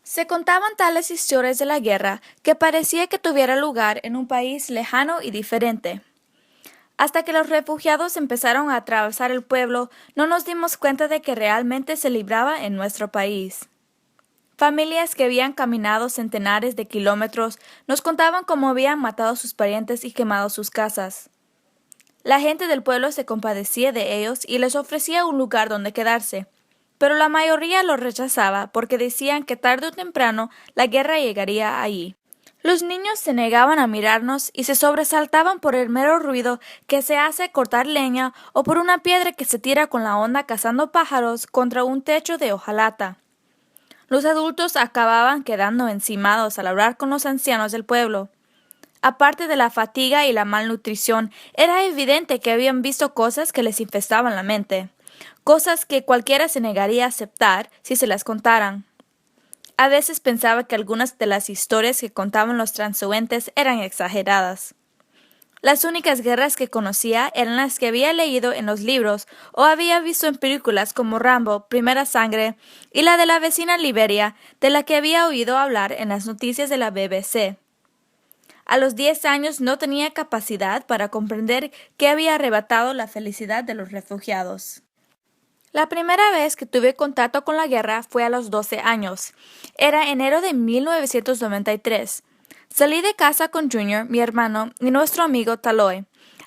Se contaban tales historias de la guerra que parecía que tuviera lugar en un país lejano y diferente. Hasta que los refugiados empezaron a atravesar el pueblo, no nos dimos cuenta de que realmente se libraba en nuestro país. Familias que habían caminado centenares de kilómetros nos contaban cómo habían matado a sus parientes y quemado sus casas. La gente del pueblo se compadecía de ellos y les ofrecía un lugar donde quedarse, pero la mayoría lo rechazaba porque decían que tarde o temprano la guerra llegaría allí. Los niños se negaban a mirarnos y se sobresaltaban por el mero ruido que se hace cortar leña o por una piedra que se tira con la onda cazando pájaros contra un techo de hojalata. Los adultos acababan quedando encimados al hablar con los ancianos del pueblo. Aparte de la fatiga y la malnutrición, era evidente que habían visto cosas que les infestaban la mente, cosas que cualquiera se negaría a aceptar si se las contaran. A veces pensaba que algunas de las historias que contaban los transeúntes eran exageradas. Las únicas guerras que conocía eran las que había leído en los libros o había visto en películas como Rambo, Primera Sangre y la de la vecina Liberia, de la que había oído hablar en las noticias de la BBC. A los 10 años no tenía capacidad para comprender qué había arrebatado la felicidad de los refugiados. La primera vez que tuve contacto con la guerra fue a los 12 años. Era enero de 1993. Salí de casa con Junior, mi hermano, y nuestro amigo Taloy,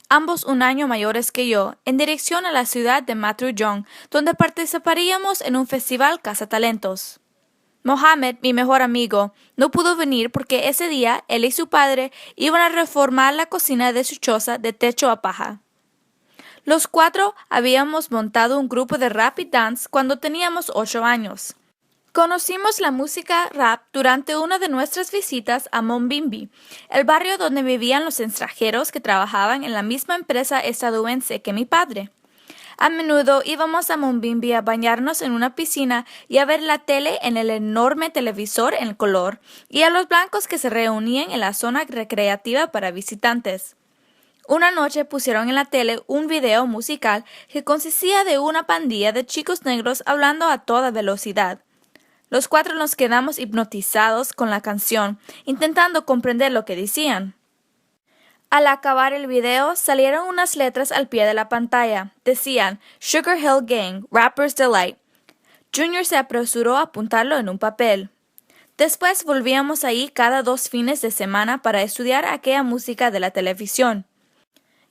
ambos un año mayores que yo, en dirección a la ciudad de Matrullón, donde participaríamos en un festival cazatalentos. Mohammed, mi mejor amigo, no pudo venir porque ese día él y su padre iban a reformar la cocina de su choza de techo a paja. Los cuatro habíamos montado un grupo de rap y dance cuando teníamos 8 años. Conocimos la música rap durante una de nuestras visitas a Monbimbi, el barrio donde vivían los extranjeros que trabajaban en la misma empresa estadounidense que mi padre. A menudo íbamos a Monbimbi a bañarnos en una piscina y a ver la tele en el enorme televisor en color y a los blancos que se reunían en la zona recreativa para visitantes. Una noche pusieron en la tele un video musical que consistía de una pandilla de chicos negros hablando a toda velocidad. Los cuatro nos quedamos hipnotizados con la canción, intentando comprender lo que decían. Al acabar el video, salieron unas letras al pie de la pantalla. Decían, Sugar Hill Gang, Rapper's Delight. Junior se apresuró a apuntarlo en un papel. Después volvíamos ahí cada 2 fines de semana para estudiar aquella música de la televisión.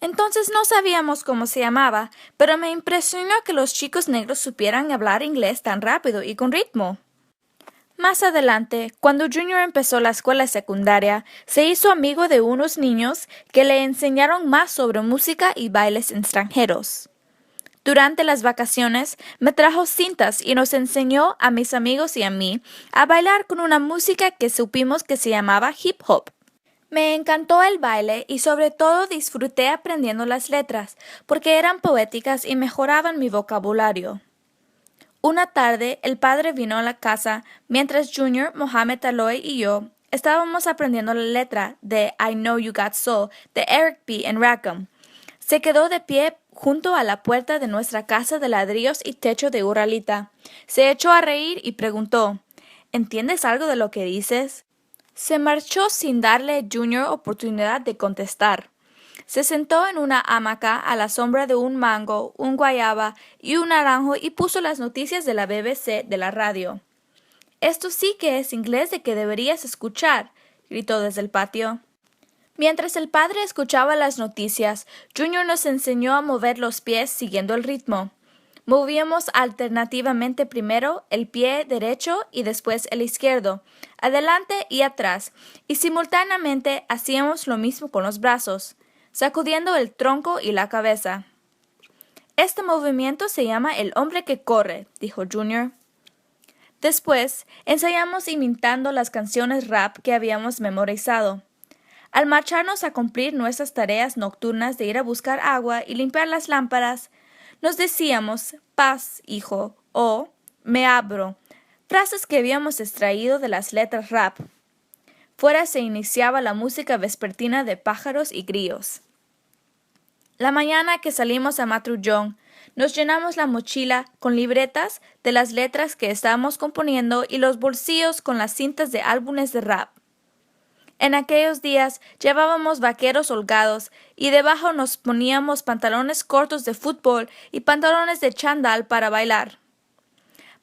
Entonces no sabíamos cómo se llamaba, pero me impresionó que los chicos negros supieran hablar inglés tan rápido y con ritmo. Más adelante, cuando Junior empezó la escuela secundaria, se hizo amigo de unos niños que le enseñaron más sobre música y bailes extranjeros. Durante las vacaciones me trajo cintas y nos enseñó a mis amigos y a mí a bailar con una música que supimos que se llamaba hip hop. Me encantó el baile y sobre todo disfruté aprendiendo las letras, porque eran poéticas y mejoraban mi vocabulario. Una tarde el padre vino a la casa mientras Junior, Mohammed Taloy y yo estábamos aprendiendo la letra de I Know You Got Soul de Eric B. and Rackham. Se quedó de pie junto a la puerta de nuestra casa de ladrillos y techo de uralita. Se echó a reír y preguntó, ¿entiendes algo de lo que dices? Se marchó sin darle a Junior oportunidad de contestar. Se sentó en una hamaca a la sombra de un mango, un guayaba y un naranjo y puso las noticias de la BBC de la radio. «Esto sí que es inglés de que deberías escuchar», gritó desde el patio. Mientras el padre escuchaba las noticias, Junior nos enseñó a mover los pies siguiendo el ritmo. Movíamos alternativamente primero el pie derecho y después el izquierdo, adelante y atrás, y simultáneamente hacíamos lo mismo con los brazos, sacudiendo el tronco y la cabeza. «Este movimiento se llama el hombre que corre», dijo Junior. Después ensayamos imitando las canciones rap que habíamos memorizado. Al marcharnos a cumplir nuestras tareas nocturnas de ir a buscar agua y limpiar las lámparas, nos decíamos «paz, hijo» o «me abro», frases que habíamos extraído de las letras rap. Fuera se iniciaba la música vespertina de pájaros y grillos. La mañana que salimos a Matrullón, Nos llenamos la mochila con libretas de las letras que estábamos componiendo y los bolsillos con las cintas de álbumes de rap. En aquellos días llevábamos vaqueros holgados y debajo nos poníamos pantalones cortos de fútbol y pantalones de chándal para bailar.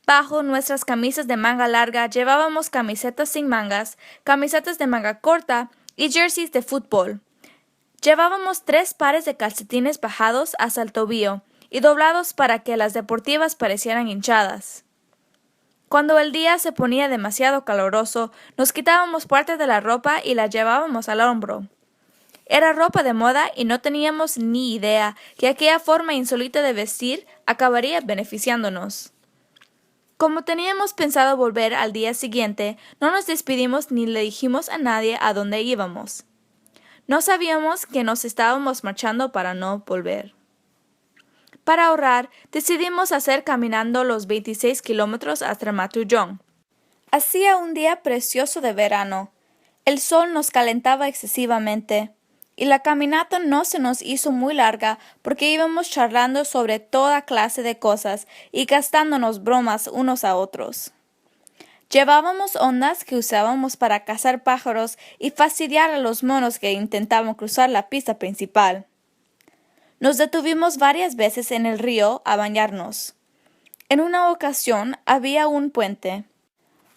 Bajo nuestras camisas de manga larga llevábamos camisetas sin mangas, camisetas de manga corta y jerseys de fútbol. Llevábamos 3 pares de calcetines bajados hasta el tobillo y doblados para que las deportivas parecieran hinchadas. Cuando el día se ponía demasiado caluroso, nos quitábamos parte de la ropa y la llevábamos al hombro. Era ropa de moda y no teníamos ni idea que aquella forma insólita de vestir acabaría beneficiándonos. Como teníamos pensado volver al día siguiente, no nos despedimos ni le dijimos a nadie a dónde íbamos. No sabíamos que nos estábamos marchando para no volver. Para ahorrar, decidimos hacer caminando los 26 kilómetros hasta Matrullón. Hacía un día precioso de verano. El sol nos calentaba excesivamente, y la caminata no se nos hizo muy larga porque íbamos charlando sobre toda clase de cosas y gastándonos bromas unos a otros. Llevábamos ondas que usábamos para cazar pájaros y fastidiar a los monos que intentaban cruzar la pista principal. Nos detuvimos varias veces en el río a bañarnos. En una ocasión había un puente.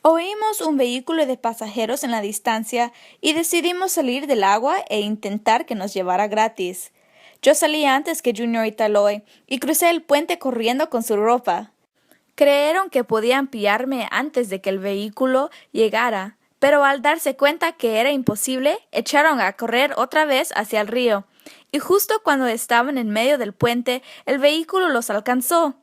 Oímos un vehículo de pasajeros en la distancia y decidimos salir del agua e intentar que nos llevara gratis. Yo salí antes que Junior y Taloy y crucé el puente corriendo con su ropa. Creyeron que podían pillarme antes de que el vehículo llegara, pero al darse cuenta que era imposible, echaron a correr otra vez hacia el río, y justo cuando estaban en medio del puente, el vehículo los alcanzó.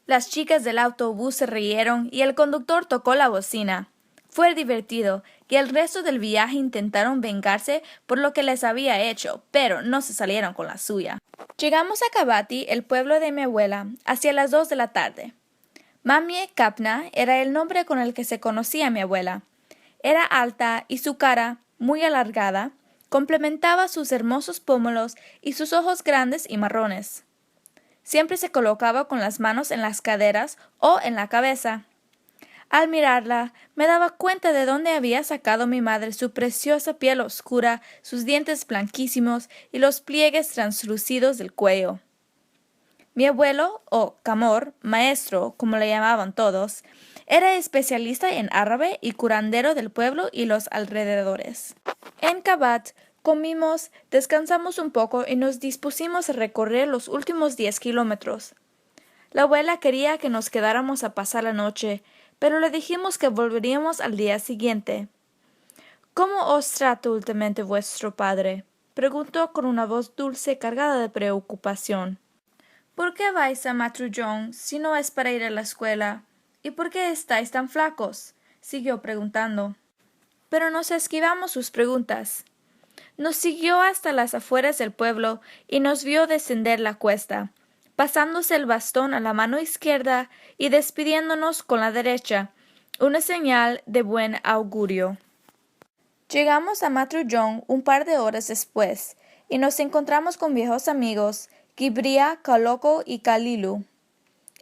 Las chicas del autobús se rieron y el conductor tocó la bocina. Fue divertido, y el resto del viaje intentaron vengarse por lo que les había hecho, pero no se salieron con la suya. Llegamos a Cabati, el pueblo de mi abuela, hacia las 2 de la tarde. Mamie Kapna era el nombre con el que se conocía mi abuela. Era alta y su cara, muy alargada, complementaba sus hermosos pómulos y sus ojos grandes y marrones. Siempre se colocaba con las manos en las caderas o en la cabeza. Al mirarla, me daba cuenta de dónde había sacado mi madre su preciosa piel oscura, sus dientes blanquísimos y los pliegues translúcidos del cuello. Mi abuelo, o Camor, maestro, como le llamaban todos, era especialista en árabe y curandero del pueblo y los alrededores. En Kabat comimos, descansamos un poco y nos dispusimos a recorrer los últimos 10 kilómetros. La abuela quería que nos quedáramos a pasar la noche, pero le dijimos que volveríamos al día siguiente. —¿Cómo os trata últimamente vuestro padre? —preguntó con una voz dulce cargada de preocupación. —¿Por qué vais a Matrullón si no es para ir a la escuela? ¿Y por qué estáis tan flacos? —siguió preguntando. Pero nos esquivamos sus preguntas. Nos siguió hasta las afueras del pueblo y nos vio descender la cuesta, pasándose el bastón a la mano izquierda y despidiéndonos con la derecha, una señal de buen augurio. Llegamos a Matrullón un par de horas después y nos encontramos con viejos amigos, Kibria, Caloco y Calilu.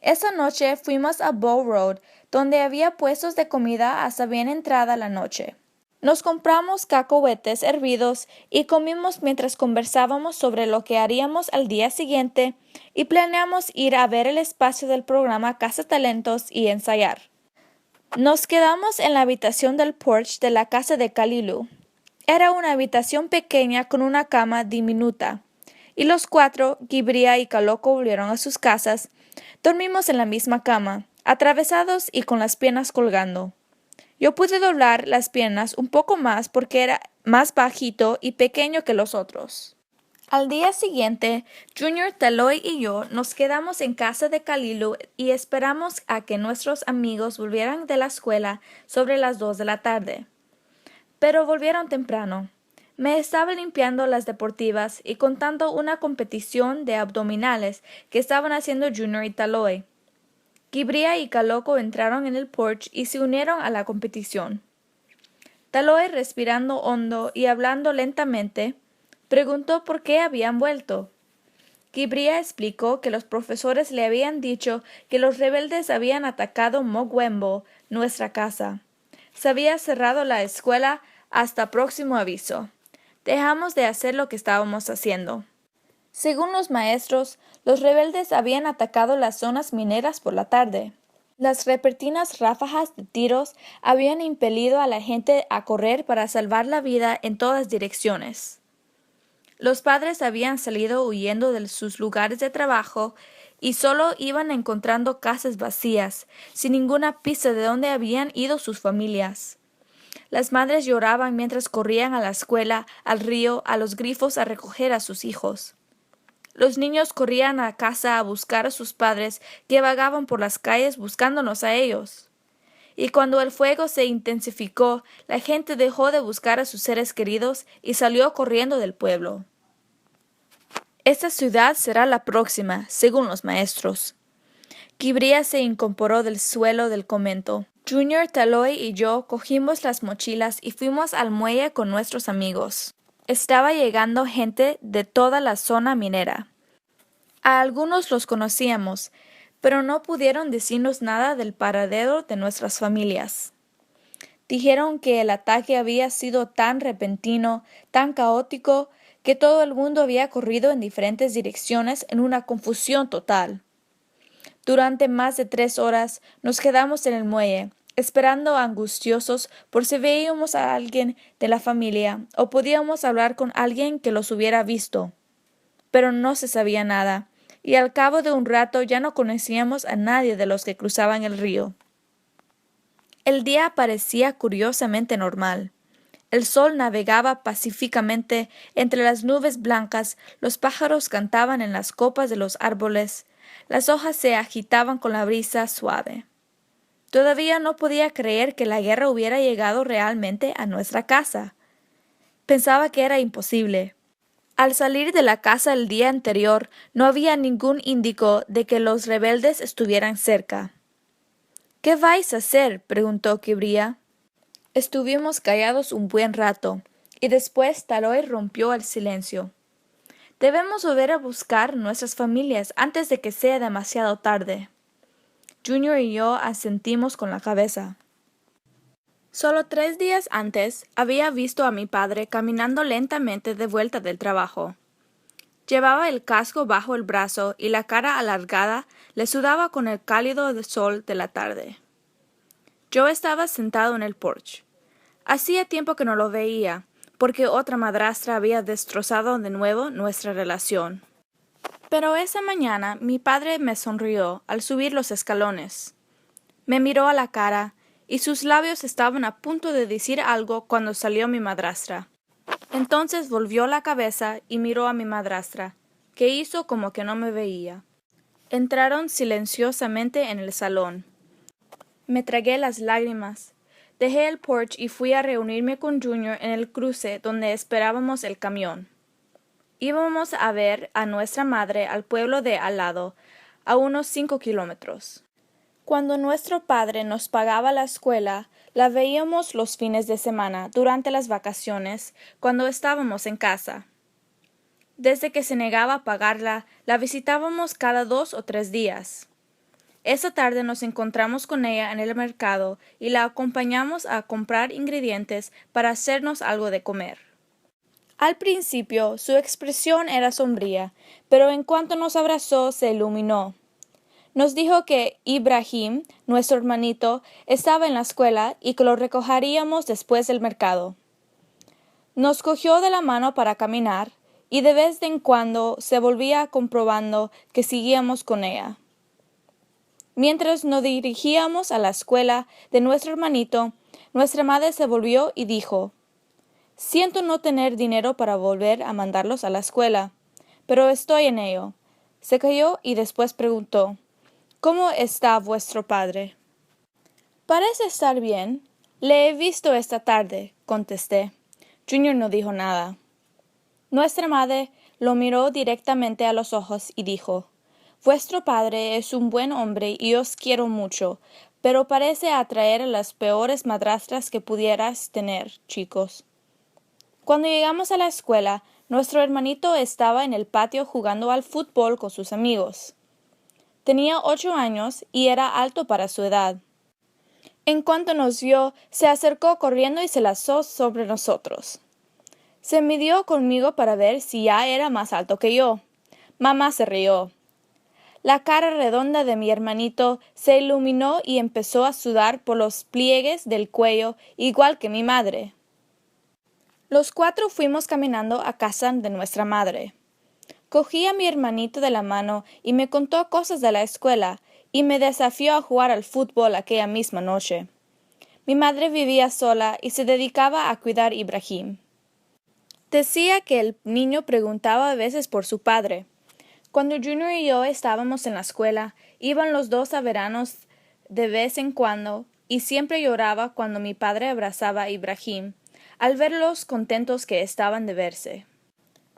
Esa noche fuimos a Bow Road, donde había puestos de comida hasta bien entrada la noche. Nos compramos cacahuetes hervidos y comimos mientras conversábamos sobre lo que haríamos al día siguiente y planeamos ir a ver el espacio del programa Casa Talentos y ensayar. Nos quedamos en la habitación del porche de la casa de Calilu. Era una habitación pequeña con una cama diminuta, y los 4, Kibria y Caloco, volvieron a sus casas. Dormimos en la misma cama, atravesados y con las piernas colgando. Yo pude doblar las piernas un poco más porque era más bajito y pequeño que los otros. Al día siguiente, Junior, Taloy y yo nos quedamos en casa de Calilu y esperamos a que nuestros amigos volvieran de la escuela sobre las 2 de la tarde. Pero volvieron temprano. Me estaba limpiando las deportivas y contando una competición de abdominales que estaban haciendo Junior y Taloy. Kibria y Caloco entraron en el porche y se unieron a la competición. Taloy, respirando hondo y hablando lentamente, preguntó por qué habían vuelto. Kibria explicó que los profesores le habían dicho que los rebeldes habían atacado Mogwembo, nuestra casa. Se había cerrado la escuela hasta próximo aviso. Dejamos de hacer lo que estábamos haciendo. Según los maestros, los rebeldes habían atacado las zonas mineras por la tarde. Las repentinas ráfagas de tiros habían impelido a la gente a correr para salvar la vida en todas direcciones. Los padres habían salido huyendo de sus lugares de trabajo y solo iban encontrando casas vacías, sin ninguna pista de dónde habían ido sus familias. Las madres lloraban mientras corrían a la escuela, al río, a los grifos a recoger a sus hijos. Los niños corrían a casa a buscar a sus padres que vagaban por las calles buscándonos a ellos. Y cuando el fuego se intensificó, la gente dejó de buscar a sus seres queridos y salió corriendo del pueblo. Esta ciudad será la próxima, según los maestros. Kibria se incorporó del suelo del convento. Junior, Taloy y yo cogimos las mochilas y fuimos al muelle con nuestros amigos. Estaba llegando gente de toda la zona minera. A algunos los conocíamos, pero no pudieron decirnos nada del paradero de nuestras familias. Dijeron que el ataque había sido tan repentino, tan caótico, que todo el mundo había corrido en diferentes direcciones en una confusión total. Durante más de 3 horas nos quedamos en el muelle, esperando angustiosos por si veíamos a alguien de la familia o podíamos hablar con alguien que los hubiera visto. Pero no se sabía nada, y al cabo de un rato ya no conocíamos a nadie de los que cruzaban el río. El día parecía curiosamente normal. El sol navegaba pacíficamente entre las nubes blancas, los pájaros cantaban en las copas de los árboles, las hojas se agitaban con la brisa suave. Todavía no podía creer que la guerra hubiera llegado realmente a nuestra casa. Pensaba que era imposible. Al salir de la casa el día anterior, no había ningún indicio de que los rebeldes estuvieran cerca. —¿Qué vais a hacer? —preguntó Kibria. Estuvimos callados un buen rato, y después Taloy rompió el silencio. —Debemos volver a buscar nuestras familias antes de que sea demasiado tarde. Junior y yo asentimos con la cabeza. Solo 3 días antes había visto a mi padre caminando lentamente de vuelta del trabajo. Llevaba el casco bajo el brazo y la cara alargada le sudaba con el cálido sol de la tarde. Yo estaba sentado en el porche. Hacía tiempo que no lo veía, porque otra madrastra había destrozado de nuevo nuestra relación. Pero esa mañana mi padre me sonrió al subir los escalones. Me miró a la cara y sus labios estaban a punto de decir algo cuando salió mi madrastra. Entonces volvió la cabeza y miró a mi madrastra, que hizo como que no me veía. Entraron silenciosamente en el salón. Me tragué las lágrimas. Dejé el porche y fui a reunirme con Junior en el cruce donde esperábamos el camión. Íbamos a ver a nuestra madre al pueblo de al lado, a unos 5 kilómetros. Cuando nuestro padre nos pagaba la escuela, la veíamos los fines de semana, durante las vacaciones, cuando estábamos en casa. Desde que se negaba a pagarla, la visitábamos cada 2 o 3 días. Esa tarde nos encontramos con ella en el mercado y la acompañamos a comprar ingredientes para hacernos algo de comer. Al principio su expresión era sombría, pero en cuanto nos abrazó se iluminó. Nos dijo que Ibrahim, nuestro hermanito, estaba en la escuela y que lo recogeríamos después del mercado. Nos cogió de la mano para caminar y de vez en cuando se volvía comprobando que seguíamos con ella. Mientras nos dirigíamos a la escuela de nuestro hermanito, nuestra madre se volvió y dijo: «Siento no tener dinero para volver a mandarlos a la escuela, pero estoy en ello». Se calló y después preguntó: «¿Cómo está vuestro padre?» «Parece estar bien. Le he visto esta tarde», contesté. Junior no dijo nada. Nuestra madre lo miró directamente a los ojos y dijo: «Vuestro padre es un buen hombre y os quiero mucho, pero parece atraer a las peores madrastras que pudierais tener, chicos». Cuando llegamos a la escuela, Nuestro hermanito estaba en el patio jugando al fútbol con sus amigos. Tenía 8 años y era alto para su edad. En cuanto nos vio, se acercó corriendo y se lanzó sobre nosotros. Se midió conmigo para ver si ya era más alto que yo. Mamá se rió. La cara redonda de mi hermanito se iluminó y empezó a sudar por los pliegues del cuello, igual que mi madre. Los 4 fuimos caminando a casa de nuestra madre. Cogí a mi hermanito de la mano y me contó cosas de la escuela y me desafió a jugar al fútbol aquella misma noche. Mi madre vivía sola y se dedicaba a cuidar a Ibrahim. Decía que el niño preguntaba a veces por su padre. Cuando Junior y yo estábamos en la escuela, iban los dos a veranos de vez en cuando y siempre lloraba cuando mi padre abrazaba a Ibrahim, al verlos contentos que estaban de verse.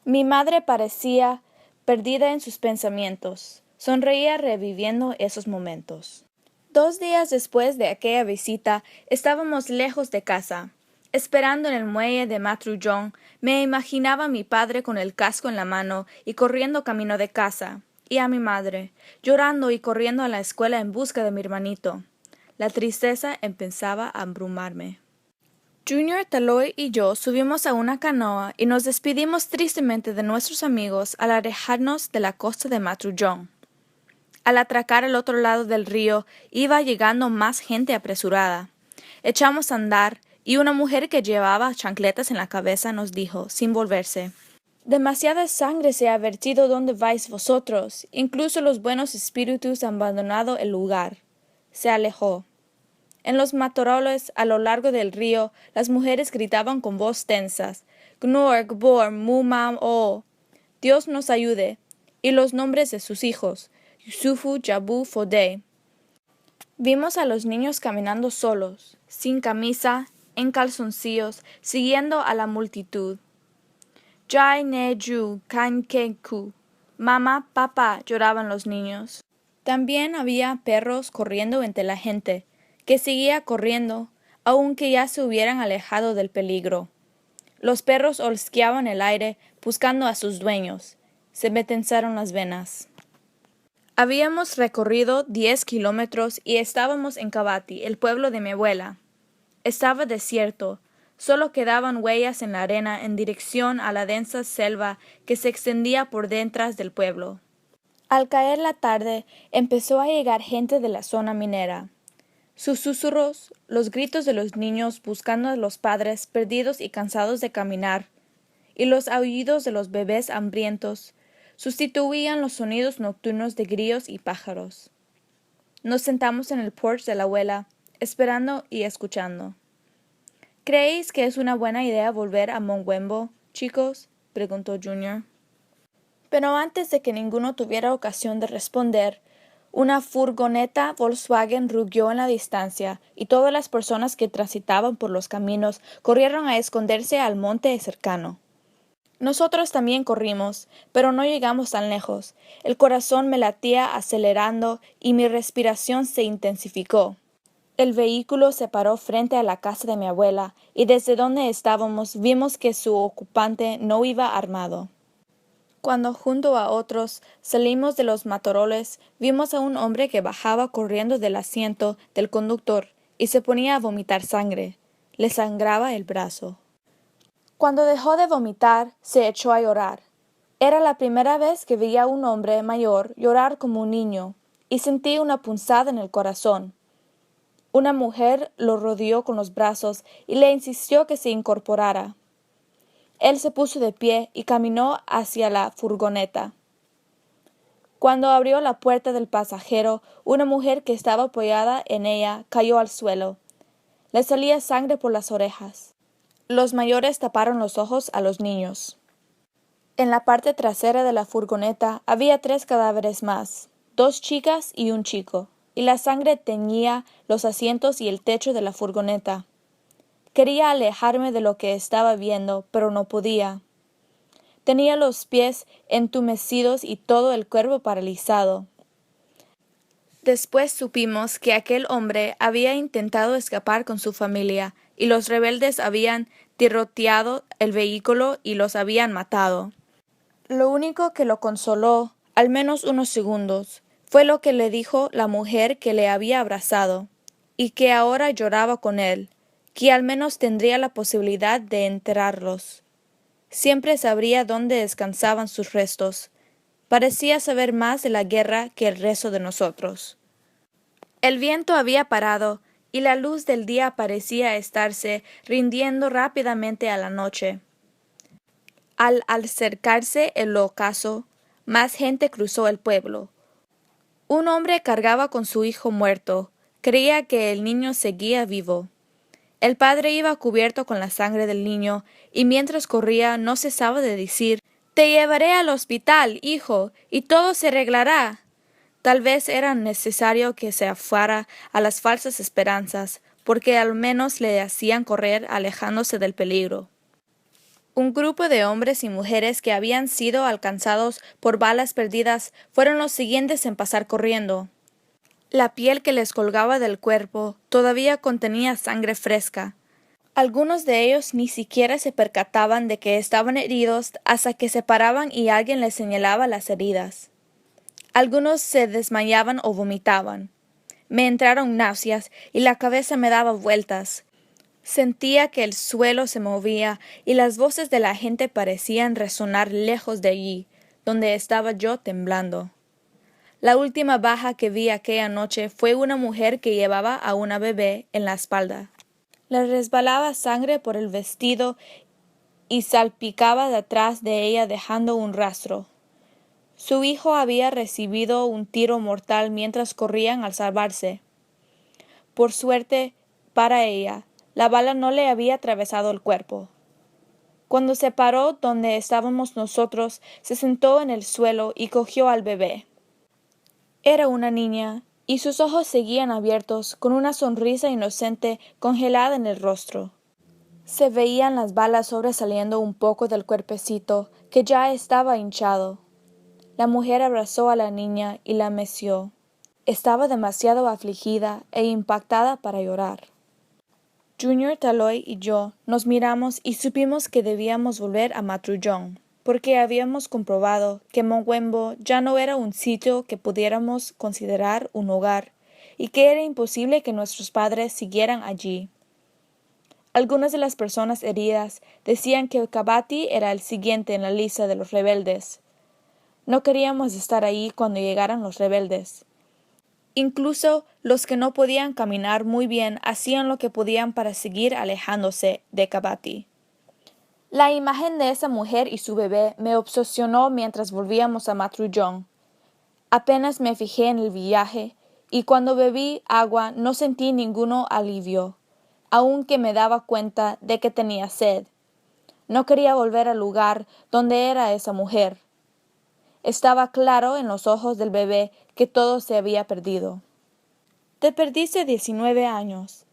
Mi madre parecía perdida en sus pensamientos. Sonreía reviviendo esos momentos. 2 días después de aquella visita, estábamos lejos de casa. Esperando en el muelle de Matrullón, me imaginaba a mi padre con el casco en la mano y corriendo camino de casa, y a mi madre, llorando y corriendo a la escuela en busca de mi hermanito. La tristeza empezaba a abrumarme. Junior, Taloy y yo subimos a una canoa y nos despedimos tristemente de nuestros amigos al alejarnos de la costa de Matrullón. Al atracar al otro lado del río iba llegando más gente apresurada. Echamos a andar y una mujer que llevaba chancletas en la cabeza nos dijo, sin volverse: «Demasiada sangre se ha vertido donde vais vosotros. Incluso los buenos espíritus han abandonado el lugar». Se alejó. En los matorrales a lo largo del río, las mujeres gritaban con voz tensas: «Gnor, Gbor, Mumam, O». Dios nos ayude. Y los nombres de sus hijos: Yusufu, Jabu, Fodé. Vimos a los niños caminando solos, sin camisa, en calzoncillos, siguiendo a la multitud. Jai ne ju, kan kenku. Mamá, papá, lloraban los niños. También había perros corriendo entre la gente, que seguía corriendo, aunque ya se hubieran alejado del peligro. Los perros hosqueaban el aire, buscando a sus dueños. Se me tensaron las venas. Habíamos recorrido 10 kilómetros y estábamos en Kabati, el pueblo de mi abuela. Estaba desierto, solo quedaban huellas en la arena en dirección a la densa selva que se extendía por detrás del pueblo. Al caer la tarde, empezó a llegar gente de la zona minera. Sus susurros, los gritos de los niños buscando a los padres perdidos y cansados de caminar, y los aullidos de los bebés hambrientos, sustituían los sonidos nocturnos de grillos y pájaros. Nos sentamos en el porche de la abuela, esperando y escuchando. ¿Creéis que es una buena idea volver a Mongwembo, chicos?, preguntó Junior. Pero antes de que ninguno tuviera ocasión de responder, una furgoneta Volkswagen rugió en la distancia y todas las personas que transitaban por los caminos corrieron a esconderse al monte cercano. Nosotros también corrimos, pero no llegamos tan lejos. El corazón me latía acelerando y mi respiración se intensificó. El vehículo se paró frente a la casa de mi abuela y desde donde estábamos vimos que su ocupante no iba armado. Cuando junto a otros salimos de los matorrales, vimos a un hombre que bajaba corriendo del asiento del conductor y se ponía a vomitar sangre. Le sangraba el brazo. Cuando dejó de vomitar, se echó a llorar. Era la primera vez que veía a un hombre mayor llorar como un niño, y sentí una punzada en el corazón. Una mujer lo rodeó con los brazos y le insistió que se incorporara. Él se puso de pie y caminó hacia la furgoneta. Cuando abrió la puerta del pasajero, una mujer que estaba apoyada en ella cayó al suelo. Le salía sangre por las orejas. Los mayores taparon los ojos a los niños. En la parte trasera de la furgoneta había 3 cadáveres más, 2 chicas y un chico, y la sangre teñía los asientos y el techo de la furgoneta. Quería alejarme de lo que estaba viendo, pero no podía. Tenía los pies entumecidos y todo el cuerpo paralizado. Después supimos que aquel hombre había intentado escapar con su familia y los rebeldes habían tiroteado el vehículo y los habían matado. Lo único que lo consoló, al menos unos segundos, fue lo que le dijo la mujer que le había abrazado, y que ahora lloraba con él, que al menos tendría la posibilidad de enterrarlos. Siempre sabría dónde descansaban sus restos. Parecía saber más de la guerra que el resto de nosotros. El viento había parado, y la luz del día parecía estarse rindiendo rápidamente a la noche. Al acercarse el ocaso, más gente cruzó el pueblo. Un hombre cargaba con su hijo muerto. Creía que el niño seguía vivo. El padre iba cubierto con la sangre del niño, y mientras corría no cesaba de decir: «Te llevaré al hospital, hijo, y todo se arreglará». Tal vez era necesario que se afuera a las falsas esperanzas, porque al menos le hacían correr alejándose del peligro. Un grupo de hombres y mujeres que habían sido alcanzados por balas perdidas fueron los siguientes en pasar corriendo. La piel que les colgaba del cuerpo todavía contenía sangre fresca. Algunos de ellos ni siquiera se percataban de que estaban heridos hasta que se paraban y alguien les señalaba las heridas. Algunos se desmayaban o vomitaban. Me entraron náuseas y la cabeza me daba vueltas. Sentía que el suelo se movía y las voces de la gente parecían resonar lejos de allí, donde estaba yo temblando. La última baja que vi aquella noche fue una mujer que llevaba a una bebé en la espalda. Le resbalaba sangre por el vestido y salpicaba detrás de ella dejando un rastro. Su hijo había recibido un tiro mortal mientras corrían al salvarse. Por suerte para ella, la bala no le había atravesado el cuerpo. Cuando se paró donde estábamos nosotros, se sentó en el suelo y cogió al bebé. Era una niña, y sus ojos seguían abiertos, con una sonrisa inocente congelada en el rostro. Se veían las balas sobresaliendo un poco del cuerpecito, que ya estaba hinchado. La mujer abrazó a la niña y la meció. Estaba demasiado afligida e impactada para llorar. Junior, Taloy y yo nos miramos y supimos que debíamos volver a Matrullón, porque habíamos comprobado que Mongwembo ya no era un sitio que pudiéramos considerar un hogar, y que era imposible que nuestros padres siguieran allí. Algunas de las personas heridas decían que Kabati era el siguiente en la lista de los rebeldes. No queríamos estar ahí cuando llegaran los rebeldes. Incluso los que no podían caminar muy bien hacían lo que podían para seguir alejándose de Kabati. La imagen de esa mujer y su bebé me obsesionó mientras volvíamos a Matrullón. Apenas me fijé en el viaje, y cuando bebí agua no sentí ningún alivio, aunque me daba cuenta de que tenía sed. No quería volver al lugar donde era esa mujer. Estaba claro en los ojos del bebé que todo se había perdido. «Te perdiste 19 años».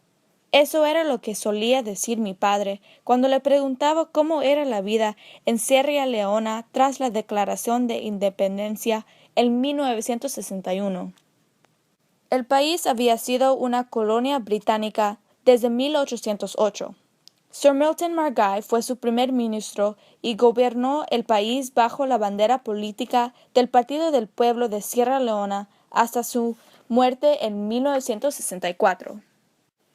Eso era lo que solía decir mi padre cuando le preguntaba cómo era la vida en Sierra Leona tras la declaración de independencia en 1961. El país había sido una colonia británica desde 1808. Sir Milton Margai fue su primer ministro y gobernó el país bajo la bandera política del Partido del Pueblo de Sierra Leona hasta su muerte en 1964.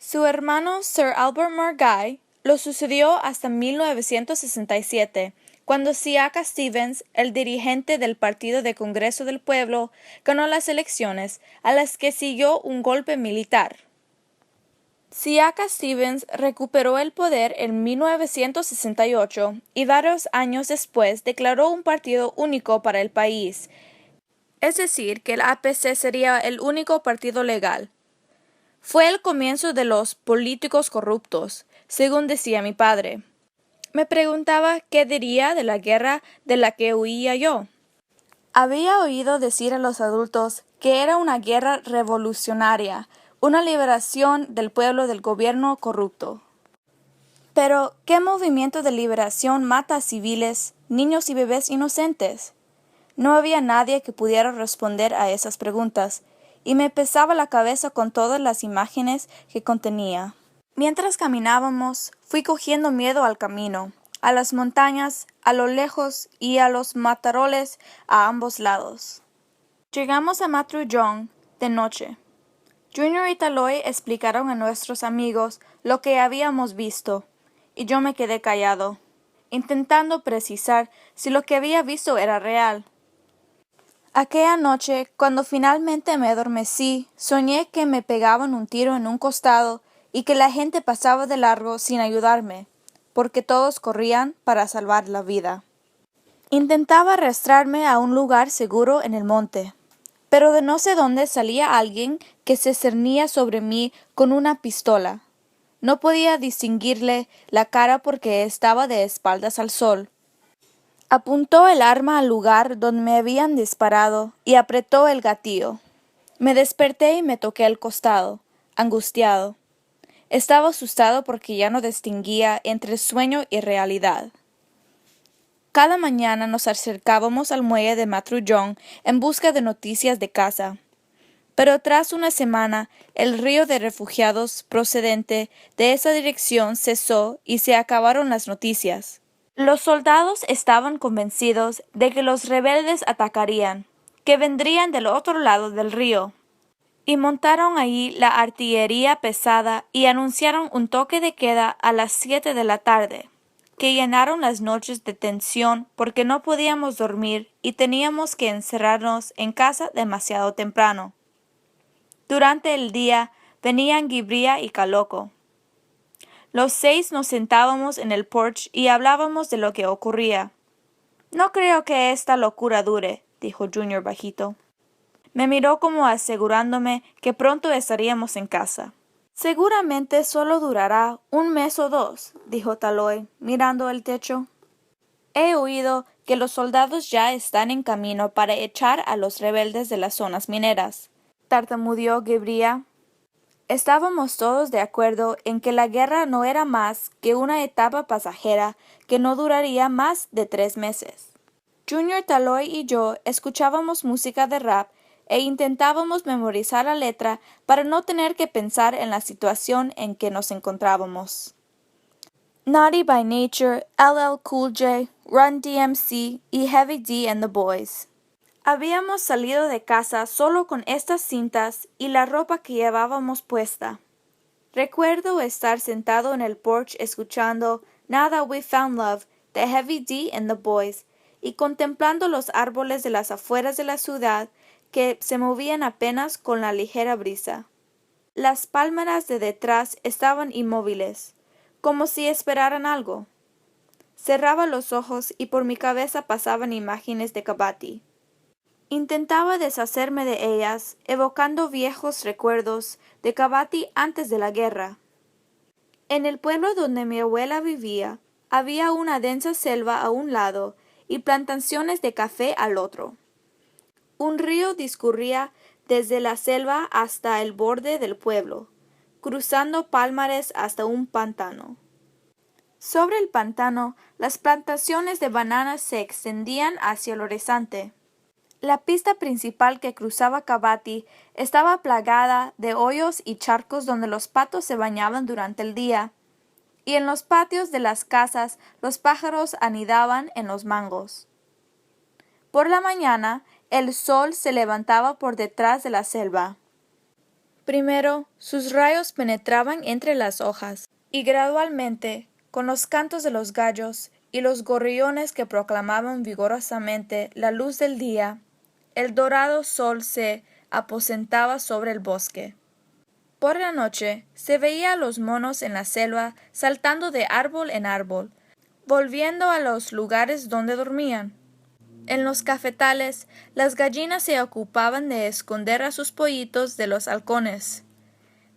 Su hermano Sir Albert Margai lo sucedió hasta 1967, cuando Siaka Stevens, el dirigente del Partido de Congreso del Pueblo, ganó las elecciones, a las que siguió un golpe militar. Siaka Stevens recuperó el poder en 1968 y varios años después declaró un partido único para el país, es decir, que el APC sería el único partido legal. Fue el comienzo de los políticos corruptos, según decía mi padre. Me preguntaba qué diría de la guerra de la que huía yo. Había oído decir a los adultos que era una guerra revolucionaria, una liberación del pueblo del gobierno corrupto. Pero, ¿qué movimiento de liberación mata a civiles, niños y bebés inocentes? No había nadie que pudiera responder a esas preguntas, y me pesaba la cabeza con todas las imágenes que contenía. Mientras caminábamos, fui cogiendo miedo al camino, a las montañas, a lo lejos y a los mataroles a ambos lados. Llegamos a Matrullón de noche. Junior y Taloy explicaron a nuestros amigos lo que habíamos visto, y yo me quedé callado, intentando precisar si lo que había visto era real. Aquella noche, cuando finalmente me adormecí, soñé que me pegaban un tiro en un costado y que la gente pasaba de largo sin ayudarme, porque todos corrían para salvar la vida. Intentaba arrastrarme a un lugar seguro en el monte, pero de no sé dónde salía alguien que se cernía sobre mí con una pistola. No podía distinguirle la cara porque estaba de espaldas al sol. Apuntó el arma al lugar donde me habían disparado y apretó el gatillo. Me desperté y me toqué el costado, angustiado. Estaba asustado porque ya no distinguía entre sueño y realidad. Cada mañana nos acercábamos al muelle de Matrullón en busca de noticias de casa. Pero tras una semana, el río de refugiados procedente de esa dirección cesó y se acabaron las noticias. Los soldados estaban convencidos de que los rebeldes atacarían, que vendrían del otro lado del río, y montaron allí la artillería pesada y anunciaron un toque de queda a las 7 de la tarde, que llenaron las noches de tensión porque no podíamos dormir y teníamos que encerrarnos en casa demasiado temprano. Durante el día venían Guibría y Caloco. Los 6 nos sentábamos en el porche y hablábamos de lo que ocurría. No creo que esta locura dure, dijo Junior bajito. Me miró como asegurándome que pronto estaríamos en casa. Seguramente solo durará 1 mes o 2, dijo Taloy, mirando el techo. He oído que los soldados ya están en camino para echar a los rebeldes de las zonas mineras, tartamudeó Guibría. Estábamos todos de acuerdo en que la guerra no era más que una etapa pasajera que no duraría más de 3 meses. Junior, Taloy y yo escuchábamos música de rap e intentábamos memorizar la letra para no tener que pensar en la situación en que nos encontrábamos. Naughty by Nature, LL Cool J, Run DMC y Heavy D and the Boys. Habíamos salido de casa solo con estas cintas y la ropa que llevábamos puesta. Recuerdo estar sentado en el porche escuchando Now That We Found Love de Heavy D and the Boys y contemplando los árboles de las afueras de la ciudad que se movían apenas con la ligera brisa. Las palmeras de detrás estaban inmóviles, como si esperaran algo. Cerraba los ojos y por mi cabeza pasaban imágenes de Kabati. Intentaba deshacerme de ellas, evocando viejos recuerdos de Kabati antes de la guerra. En el pueblo donde mi abuela vivía, había una densa selva a un lado y plantaciones de café al otro. Un río discurría desde la selva hasta el borde del pueblo, cruzando pálmares hasta un pantano. Sobre el pantano, las plantaciones de bananas se extendían hacia el horizonte. La pista principal que cruzaba Kabati estaba plagada de hoyos y charcos donde los patos se bañaban durante el día, y en los patios de las casas los pájaros anidaban en los mangos. Por la mañana, el sol se levantaba por detrás de la selva. Primero, sus rayos penetraban entre las hojas, y gradualmente, con los cantos de los gallos y los gorriones que proclamaban vigorosamente la luz del día, el dorado sol se aposentaba sobre el bosque. Por la noche se veía a los monos en la selva saltando de árbol en árbol, volviendo a los lugares donde dormían. En los cafetales, las gallinas se ocupaban de esconder a sus pollitos de los halcones.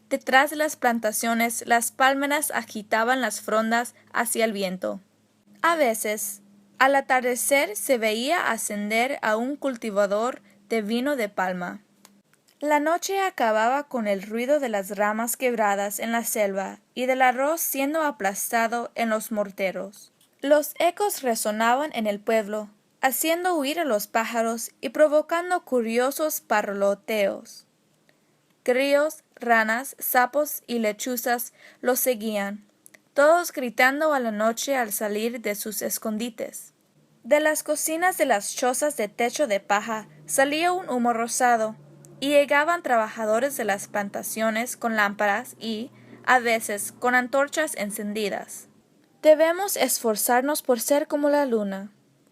Detrás de las plantaciones, las palmeras agitaban las frondas hacia el viento. A veces, al atardecer se veía ascender a un cultivador de vino de palma. La noche acababa con el ruido de las ramas quebradas en la selva y del arroz siendo aplastado en los morteros. Los ecos resonaban en el pueblo, haciendo huir a los pájaros y provocando curiosos parloteos. Grillos, ranas, sapos y lechuzas los seguían, todos gritando a la noche al salir de sus escondites. De las cocinas de las chozas de techo de paja salía un humo rosado, y llegaban trabajadores de las plantaciones con lámparas y, a veces, con antorchas encendidas. Debemos esforzarnos por ser como la luna.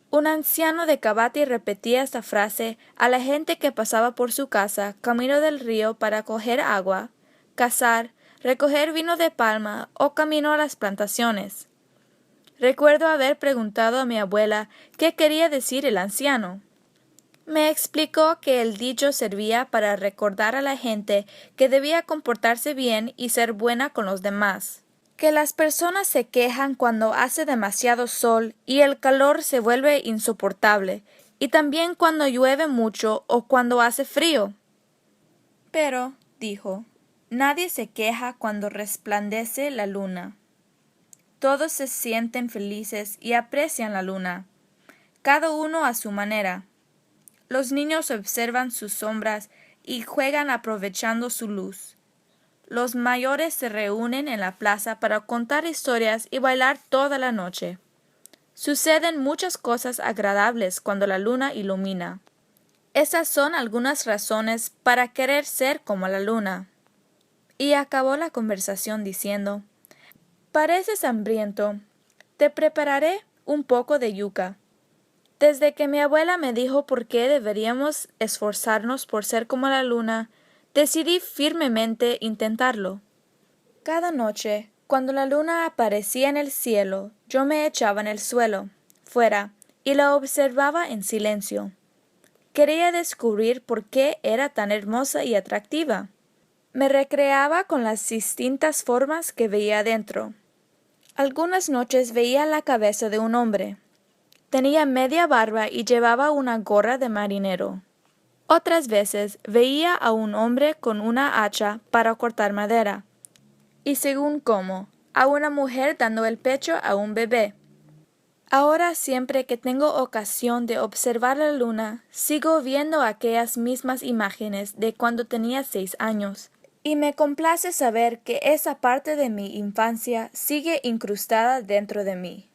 Un anciano de Kabati repetía esta frase a la gente que pasaba por su casa camino del río para coger agua, cazar, recoger vino de palma o camino a las plantaciones. Recuerdo haber preguntado a mi abuela qué quería decir el anciano. Me explicó que el dicho servía para recordar a la gente que debía comportarse bien y ser buena con los demás, que las personas se quejan cuando hace demasiado sol y el calor se vuelve insoportable, y también cuando llueve mucho o cuando hace frío. Pero, dijo, nadie se queja cuando resplandece la luna. Todos se sienten felices y aprecian la luna, cada uno a su manera. Los niños observan sus sombras y juegan aprovechando su luz. Los mayores se reúnen en la plaza para contar historias y bailar toda la noche. Suceden muchas cosas agradables cuando la luna ilumina. Esas son algunas razones para querer ser como la luna. Y acabó la conversación diciendo: «Pareces hambriento. Te prepararé un poco de yuca». Desde que mi abuela me dijo por qué deberíamos esforzarnos por ser como la luna, decidí firmemente intentarlo. Cada noche, cuando la luna aparecía en el cielo, yo me echaba en el suelo, fuera, y la observaba en silencio. Quería descubrir por qué era tan hermosa y atractiva. Me recreaba con las distintas formas que veía dentro. Algunas noches veía la cabeza de un hombre. Tenía media barba y llevaba una gorra de marinero. Otras veces veía a un hombre con una hacha para cortar madera. Y según cómo, a una mujer dando el pecho a un bebé. Ahora siempre que tengo ocasión de observar la luna, sigo viendo aquellas mismas imágenes de cuando tenía 6 años. Y me complace saber que esa parte de mi infancia sigue incrustada dentro de mí.